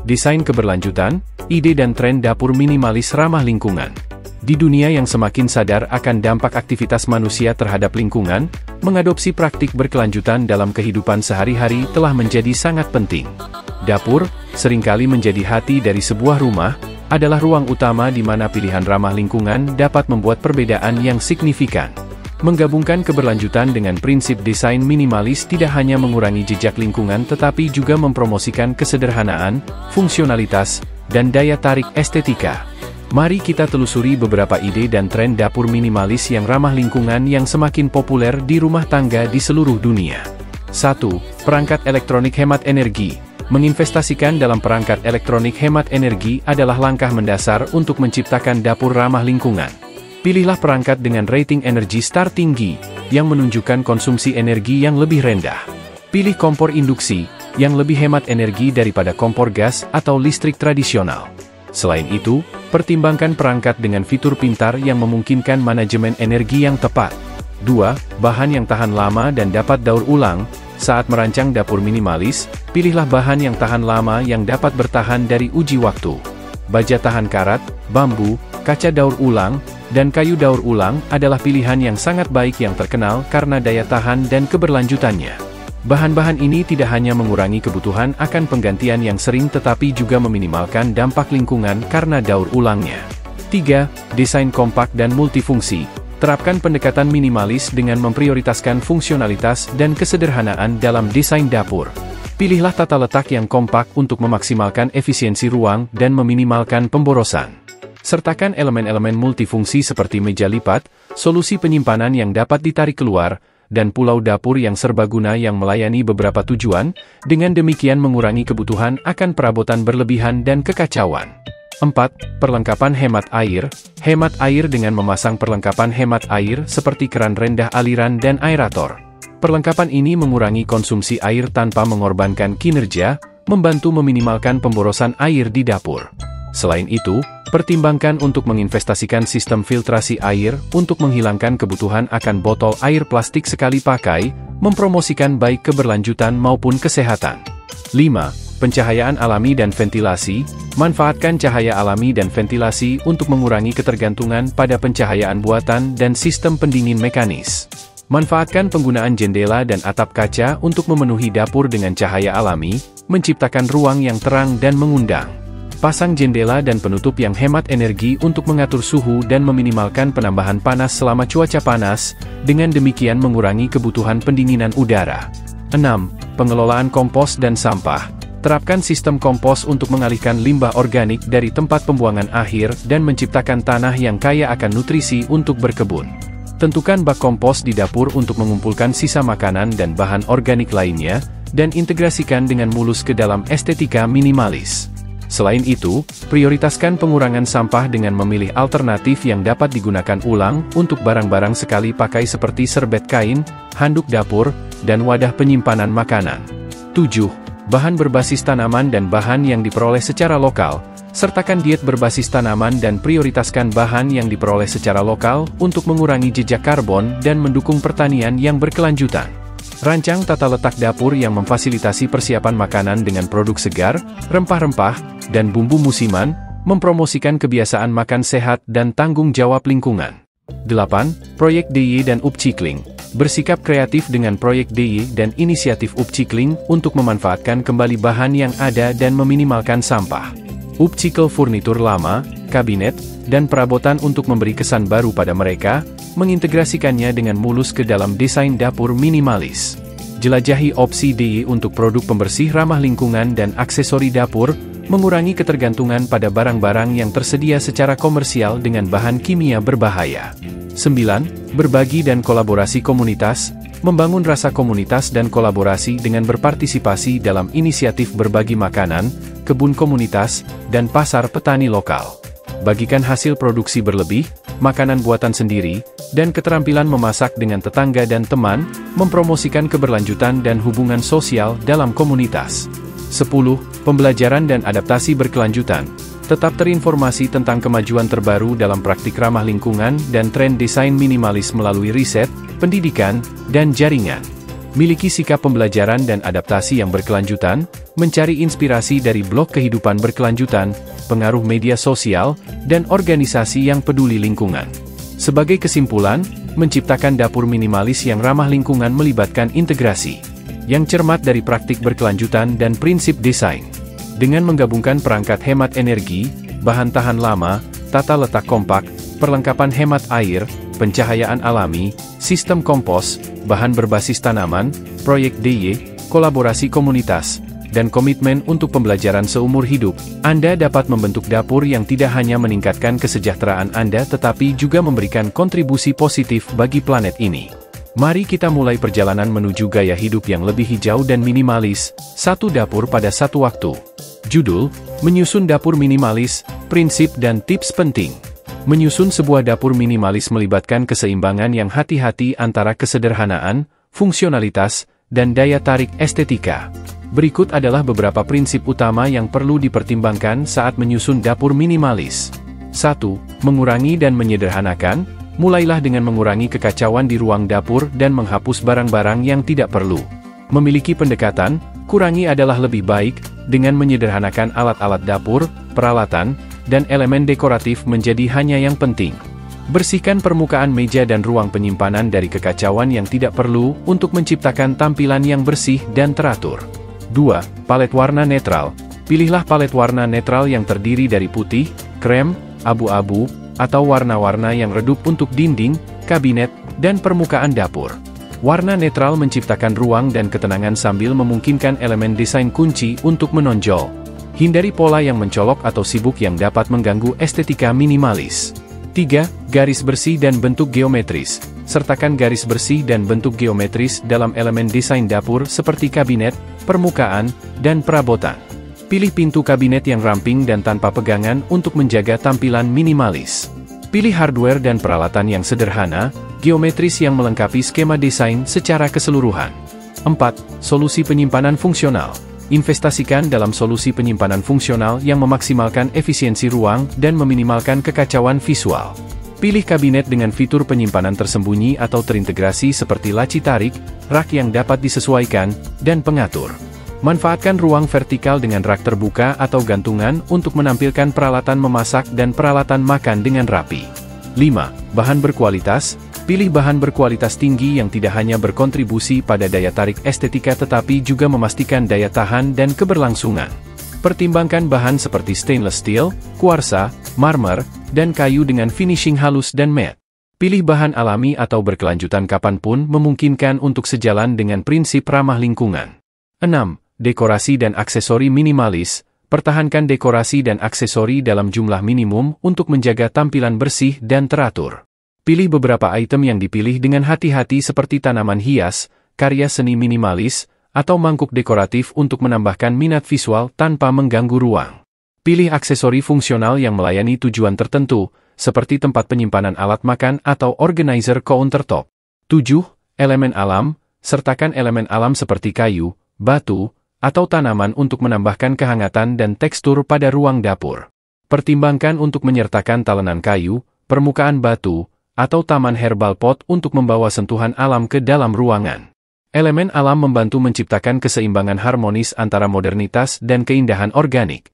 desain keberlanjutan, ide dan tren dapur minimalis ramah lingkungan. Di dunia yang semakin sadar akan dampak aktivitas manusia terhadap lingkungan, mengadopsi praktik berkelanjutan dalam kehidupan sehari-hari telah menjadi sangat penting. Dapur, seringkali menjadi hati dari sebuah rumah, adalah ruang utama di mana pilihan ramah lingkungan dapat membuat perbedaan yang signifikan. Menggabungkan keberlanjutan dengan prinsip desain minimalis tidak hanya mengurangi jejak lingkungan tetapi juga mempromosikan kesederhanaan, fungsionalitas, dan daya tarik estetika. Mari kita telusuri beberapa ide dan tren dapur minimalis yang ramah lingkungan yang semakin populer di rumah tangga di seluruh dunia. 1. Perangkat elektronik hemat energi. Menginvestasikan dalam perangkat elektronik hemat energi adalah langkah mendasar untuk menciptakan dapur ramah lingkungan. Pilihlah perangkat dengan rating Energy Star tinggi, yang menunjukkan konsumsi energi yang lebih rendah. Pilih kompor induksi, yang lebih hemat energi daripada kompor gas atau listrik tradisional. Selain itu, pertimbangkan perangkat dengan fitur pintar yang memungkinkan manajemen energi yang tepat. 2. Bahan yang tahan lama dan dapat daur ulang. Saat merancang dapur minimalis, pilihlah bahan yang tahan lama yang dapat bertahan dari uji waktu. Baja tahan karat, bambu, kaca daur ulang, dan kayu daur ulang adalah pilihan yang sangat baik yang terkenal karena daya tahan dan keberlanjutannya. Bahan-bahan ini tidak hanya mengurangi kebutuhan akan penggantian yang sering tetapi juga meminimalkan dampak lingkungan karena daur ulangnya. 3. Desain kompak dan multifungsi. Terapkan pendekatan minimalis dengan memprioritaskan fungsionalitas dan kesederhanaan dalam desain dapur. Pilihlah tata letak yang kompak untuk memaksimalkan efisiensi ruang dan meminimalkan pemborosan. Sertakan elemen-elemen multifungsi seperti meja lipat, solusi penyimpanan yang dapat ditarik keluar, dan pulau dapur yang serbaguna yang melayani beberapa tujuan, dengan demikian mengurangi kebutuhan akan perabotan berlebihan dan kekacauan. 4. Perlengkapan hemat air. Hemat air dengan memasang perlengkapan hemat air seperti keran rendah aliran dan aerator. Perlengkapan ini mengurangi konsumsi air tanpa mengorbankan kinerja, membantu meminimalkan pemborosan air di dapur. Selain itu, pertimbangkan untuk menginvestasikan sistem filtrasi air untuk menghilangkan kebutuhan akan botol air plastik sekali pakai, mempromosikan baik keberlanjutan maupun kesehatan. 5. Pencahayaan alami dan ventilasi. Manfaatkan cahaya alami dan ventilasi untuk mengurangi ketergantungan pada pencahayaan buatan dan sistem pendingin mekanis. Manfaatkan penggunaan jendela dan atap kaca untuk memenuhi dapur dengan cahaya alami, menciptakan ruang yang terang dan mengundang. Pasang jendela dan penutup yang hemat energi untuk mengatur suhu dan meminimalkan penambahan panas selama cuaca panas, dengan demikian mengurangi kebutuhan pendinginan udara. 6. Pengelolaan kompos dan sampah. Terapkan sistem kompos untuk mengalihkan limbah organik dari tempat pembuangan akhir dan menciptakan tanah yang kaya akan nutrisi untuk berkebun. Tentukan bak kompos di dapur untuk mengumpulkan sisa makanan dan bahan organik lainnya, dan integrasikan dengan mulus ke dalam estetika minimalis. Selain itu, prioritaskan pengurangan sampah dengan memilih alternatif yang dapat digunakan ulang untuk barang-barang sekali pakai seperti serbet kain, handuk dapur, dan wadah penyimpanan makanan. 7. Bahan berbasis tanaman dan bahan yang diperoleh secara lokal. Sertakan diet berbasis tanaman dan prioritaskan bahan yang diperoleh secara lokal untuk mengurangi jejak karbon dan mendukung pertanian yang berkelanjutan. Rancang tata letak dapur yang memfasilitasi persiapan makanan dengan produk segar, rempah-rempah, dan bumbu musiman, mempromosikan kebiasaan makan sehat dan tanggung jawab lingkungan. 8. Proyek DIY dan upcycling. Bersikap kreatif dengan proyek DIY dan inisiatif upcycling untuk memanfaatkan kembali bahan yang ada dan meminimalkan sampah. Upcycle furnitur lama, kabinet, dan perabotan untuk memberi kesan baru pada mereka, mengintegrasikannya dengan mulus ke dalam desain dapur minimalis. Jelajahi opsi DIY untuk produk pembersih ramah lingkungan dan aksesori dapur, mengurangi ketergantungan pada barang-barang yang tersedia secara komersial dengan bahan kimia berbahaya. 9. Berbagi dan kolaborasi komunitas. Membangun rasa komunitas dan kolaborasi dengan berpartisipasi dalam inisiatif berbagi makanan, kebun komunitas, dan pasar petani lokal. Bagikan hasil produksi berlebih, makanan buatan sendiri, dan keterampilan memasak dengan tetangga dan teman, mempromosikan keberlanjutan dan hubungan sosial dalam komunitas. 10. Pembelajaran dan adaptasi berkelanjutan. Tetap terinformasi tentang kemajuan terbaru dalam praktik ramah lingkungan dan tren desain minimalis melalui riset, pendidikan, dan jaringan. Miliki sikap pembelajaran dan adaptasi yang berkelanjutan, mencari inspirasi dari blog kehidupan berkelanjutan, pengaruh media sosial, dan organisasi yang peduli lingkungan. Sebagai kesimpulan, menciptakan dapur minimalis yang ramah lingkungan melibatkan integrasi yang cermat dari praktik berkelanjutan dan prinsip desain. Dengan menggabungkan perangkat hemat energi, bahan tahan lama, tata letak kompak, perlengkapan hemat air, pencahayaan alami, sistem kompos, bahan berbasis tanaman, proyek DIY, kolaborasi komunitas, dan komitmen untuk pembelajaran seumur hidup, Anda dapat membentuk dapur yang tidak hanya meningkatkan kesejahteraan Anda tetapi juga memberikan kontribusi positif bagi planet ini. Mari kita mulai perjalanan menuju gaya hidup yang lebih hijau dan minimalis, satu dapur pada satu waktu. Judul, Menyusun Dapur Minimalis, Prinsip dan Tips Penting. Menyusun sebuah dapur minimalis melibatkan keseimbangan yang hati-hati antara kesederhanaan, fungsionalitas, dan daya tarik estetika. Berikut adalah beberapa prinsip utama yang perlu dipertimbangkan saat menyusun dapur minimalis. 1. Mengurangi dan menyederhanakan. Mulailah dengan mengurangi kekacauan di ruang dapur dan menghapus barang-barang yang tidak perlu. Memiliki pendekatan, kurangi adalah lebih baik, dengan menyederhanakan alat-alat dapur, peralatan, dan elemen dekoratif menjadi hanya yang penting. Bersihkan permukaan meja dan ruang penyimpanan dari kekacauan yang tidak perlu untuk menciptakan tampilan yang bersih dan teratur. 2. Palet warna netral. Pilihlah palet warna netral yang terdiri dari putih, krem, abu-abu, atau warna-warna yang redup untuk dinding, kabinet, dan permukaan dapur. Warna netral menciptakan ruang dan ketenangan sambil memungkinkan elemen desain kunci untuk menonjol. Hindari pola yang mencolok atau sibuk yang dapat mengganggu estetika minimalis. 3. Garis bersih dan bentuk geometris. Sertakan garis bersih dan bentuk geometris dalam elemen desain dapur seperti kabinet, permukaan, dan perabotan. Pilih pintu kabinet yang ramping dan tanpa pegangan untuk menjaga tampilan minimalis. Pilih hardware dan peralatan yang sederhana, geometris yang melengkapi skema desain secara keseluruhan. 4. Solusi penyimpanan fungsional. Investasikan dalam solusi penyimpanan fungsional yang memaksimalkan efisiensi ruang dan meminimalkan kekacauan visual. Pilih kabinet dengan fitur penyimpanan tersembunyi atau terintegrasi seperti laci tarik, rak yang dapat disesuaikan, dan pengatur. Manfaatkan ruang vertikal dengan rak terbuka atau gantungan untuk menampilkan peralatan memasak dan peralatan makan dengan rapi. 5. Bahan berkualitas. Pilih bahan berkualitas tinggi yang tidak hanya berkontribusi pada daya tarik estetika tetapi juga memastikan daya tahan dan keberlangsungan. Pertimbangkan bahan seperti stainless steel, kuarsa, marmer, dan kayu dengan finishing halus dan matte. Pilih bahan alami atau berkelanjutan kapanpun memungkinkan untuk sejalan dengan prinsip ramah lingkungan. 6. Dekorasi dan aksesori minimalis. Pertahankan dekorasi dan aksesori dalam jumlah minimum untuk menjaga tampilan bersih dan teratur. Pilih beberapa item yang dipilih dengan hati-hati seperti tanaman hias, karya seni minimalis, atau mangkuk dekoratif untuk menambahkan minat visual tanpa mengganggu ruang. Pilih aksesori fungsional yang melayani tujuan tertentu, seperti tempat penyimpanan alat makan atau organizer countertop. 7. Elemen alam. Sertakan elemen alam seperti kayu, batu, atau tanaman untuk menambahkan kehangatan dan tekstur pada ruang dapur. Pertimbangkan untuk menyertakan talenan kayu, permukaan batu, atau taman herbal pot untuk membawa sentuhan alam ke dalam ruangan. Elemen alam membantu menciptakan keseimbangan harmonis antara modernitas dan keindahan organik.